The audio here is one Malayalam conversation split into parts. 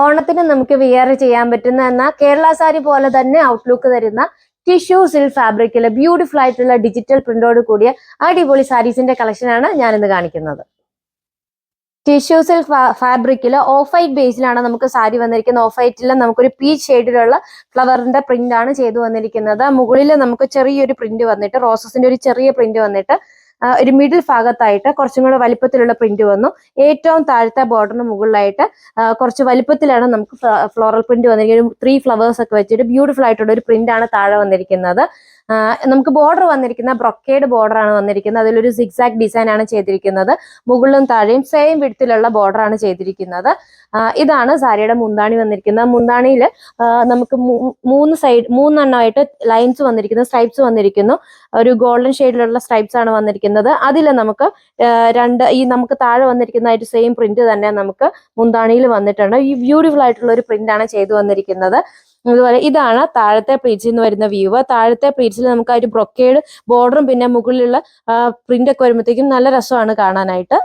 ഓണത്തിന് നമുക്ക് വിയർ ചെയ്യാൻ പറ്റുന്ന എന്നാൽ കേരള സാരി പോലെ തന്നെ ഔട്ട്ലുക്ക് തരുന്ന ടിഷ്യൂ സിൽക്ക് ഫാബ്രിക്കിൽ ബ്യൂട്ടിഫുൾ ആയിട്ടുള്ള ഡിജിറ്റൽ പ്രിന്റോട് കൂടിയ അടിപൊളി സാരീസിന്റെ കളക്ഷനാണ് ഞാനിന്ന് കാണിക്കുന്നത്. ടിഷ്യൂ സിൽക്ക് ഫാബ്രിക്കിൽ ഓഫ് വൈറ്റ് ബേസിലാണ് നമുക്ക് സാരി വന്നിരിക്കുന്നത്. ഓഫ് വൈറ്റിൽ നമുക്കൊരു പീച്ച് ഷെയ്ഡിലുള്ള ഫ്ലവറിന്റെ പ്രിന്റ് ആണ് ചെയ്തു വന്നിരിക്കുന്നത്. മുകളിൽ നമുക്ക് ചെറിയൊരു പ്രിന്റ് വന്നിട്ട് റോസസിന്റെ ഒരു ചെറിയ പ്രിന്റ് വന്നിട്ട് ഒരു മിഡിൽ ഭാഗത്തായിട്ട് കുറച്ചും കൂടെ വലിപ്പത്തിലുള്ള പ്രിന്റ് വന്നു. ഏറ്റവും താഴത്തെ ബോർഡറിന് മുകളിലായിട്ട് കുറച്ച് വലിപ്പത്തിലാണ് നമുക്ക് ഫ്ലോറൽ പ്രിന്റ് വന്നിരിക്കുന്നത്. 3 ഫ്ലവേഴ്സ് ഒക്കെ വെച്ചിട്ട് ബ്യൂട്ടിഫുൾ ആയിട്ടുള്ള ഒരു പ്രിന്റ് ആണ് താഴെ വന്നിരിക്കുന്നത്. നമുക്ക് ബോർഡർ വന്നിരിക്കുന്ന ബ്രൊക്കേഡ് ബോർഡർ ആണ് വന്നിരിക്കുന്നത്. അതിലൊരു സിഗ്സാഗ് ഡിസൈൻ ആണ് ചെയ്തിരിക്കുന്നത്. മുകളിലും താഴെയും സെയിം വിഡ്ത്തിലുള്ള ബോർഡർ ആണ് ചെയ്തിരിക്കുന്നത്. ഇതാണ് സാരിയുടെ മുന്താണി വന്നിരിക്കുന്നത്. മുന്താണിയിൽ നമുക്ക് മൂന്നെണ്ണമായിട്ട് ലൈൻസ് വന്നിരിക്കുന്നു, സ്ട്രൈപ്സ് വന്നിരിക്കുന്നു. ഒരു ഗോൾഡൻ ഷെയ്ഡിലുള്ള സ്ട്രൈപ്സ് ആണ് വന്നിരിക്കുന്നത്. അതിൽ നമുക്ക് നമുക്ക് താഴെ വന്നിരിക്കുന്ന ഒരു സെയിം പ്രിന്റ് തന്നെ നമുക്ക് മുന്താണിയിൽ വന്നിട്ടുണ്ട്. ഈ ബ്യൂട്ടിഫുൾ ആയിട്ടുള്ള ഒരു പ്രിന്റ് ആണ് ചെയ്തു വന്നിരിക്കുന്നത്. അതുപോലെ ഇതാണ് താഴത്തെ പ്ലീറ്റ്സിൽ നിന്ന് വരുന്ന വ്യൂ. താഴത്തെ പ്ലീറ്റ്സിൽ നമുക്ക് ആ ഒരു ബ്രൊക്കേഡ് ബോർഡറും പിന്നെ മുകളിലുള്ള പ്രിന്റ് ഒക്കെ വരുമ്പോഴത്തേക്കും നല്ല രസമാണ് കാണാനായിട്ട്.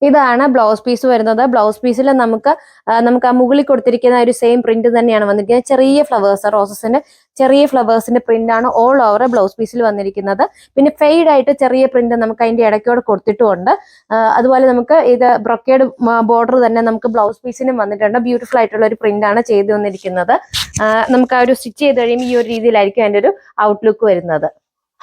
ഇതാണ് ബ്ലൗസ് പീസ് വരുന്നത്. ബ്ലൗസ് പീസിൽ നമുക്ക് ആ മുകളിൽ കൊടുത്തിരിക്കുന്ന ഒരു സെയിം പ്രിന്റ് തന്നെയാണ് വന്നിരിക്കുന്നത്. ചെറിയ ഫ്ലവേഴ്സ്, റോസസിന്റെ ചെറിയ ഫ്ലവേഴ്സിന്റെ പ്രിന്റ് ആണ് ഓൾ ഓവർ ബ്ലൗസ് പീസിൽ വന്നിരിക്കുന്നത്. പിന്നെ ഫെയ്ഡ് ആയിട്ട് ചെറിയ പ്രിന്റ് നമുക്ക് അതിന്റെ ഇടയ്ക്കോടെ കൊടുത്തിട്ടുമുണ്ട്. അതുപോലെ നമുക്ക് ഇത് ബ്രൊക്കേഡ് ബോർഡർ തന്നെ നമുക്ക് ബ്ലൗസ് പീസിനും വന്നിട്ടുണ്ട്. ബ്യൂട്ടിഫുൾ ആയിട്ടുള്ള ഒരു പ്രിന്റ് ആണ് ചെയ്തു വന്നിരിക്കുന്നത്. നമുക്ക് ആ ഒരു സ്റ്റിച്ച് ചെയ്ത് കഴിയുമ്പോൾ ഈ ഒരു രീതിയിലായിരിക്കും അതിന്റെ ഒരു ഔട്ട്ലുക്ക് വരുന്നത്.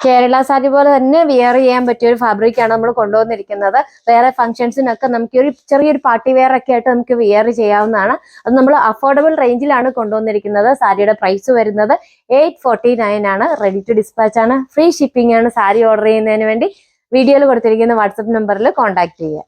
കേരള സാരി പോലെ തന്നെ വിയർ ചെയ്യാൻ പറ്റിയ ഒരു ഫാബ്രിക് ആണ് നമ്മൾ കൊണ്ടുവന്നിരിക്കുന്നത്. വേറെ ഫംഗ്ഷൻസിനൊക്കെ നമുക്ക് ഒരു ചെറിയൊരു പാർട്ടി വെയർ ഒക്കെ ആയിട്ട് നമുക്ക് വിയർ ചെയ്യാവുന്നതാണ്. അത് നമ്മൾ അഫോർഡബിൾ റേഞ്ചിലാണ് കൊണ്ടുവന്നിരിക്കുന്നത്. സാരിയുടെ പ്രൈസ് വരുന്നത് 849 ആണ്. റെഡി ടു ഡിസ്പാച്ച് ആണ്. ഫ്രീ ഷിപ്പിംഗ് ആണ്. സാരി ഓർഡർ ചെയ്യുന്നതിന് വേണ്ടി വീഡിയോയിൽ കൊടുത്തിരിക്കുന്ന വാട്സപ്പ് നമ്പറിൽ കോൺടാക്ട് ചെയ്യുക.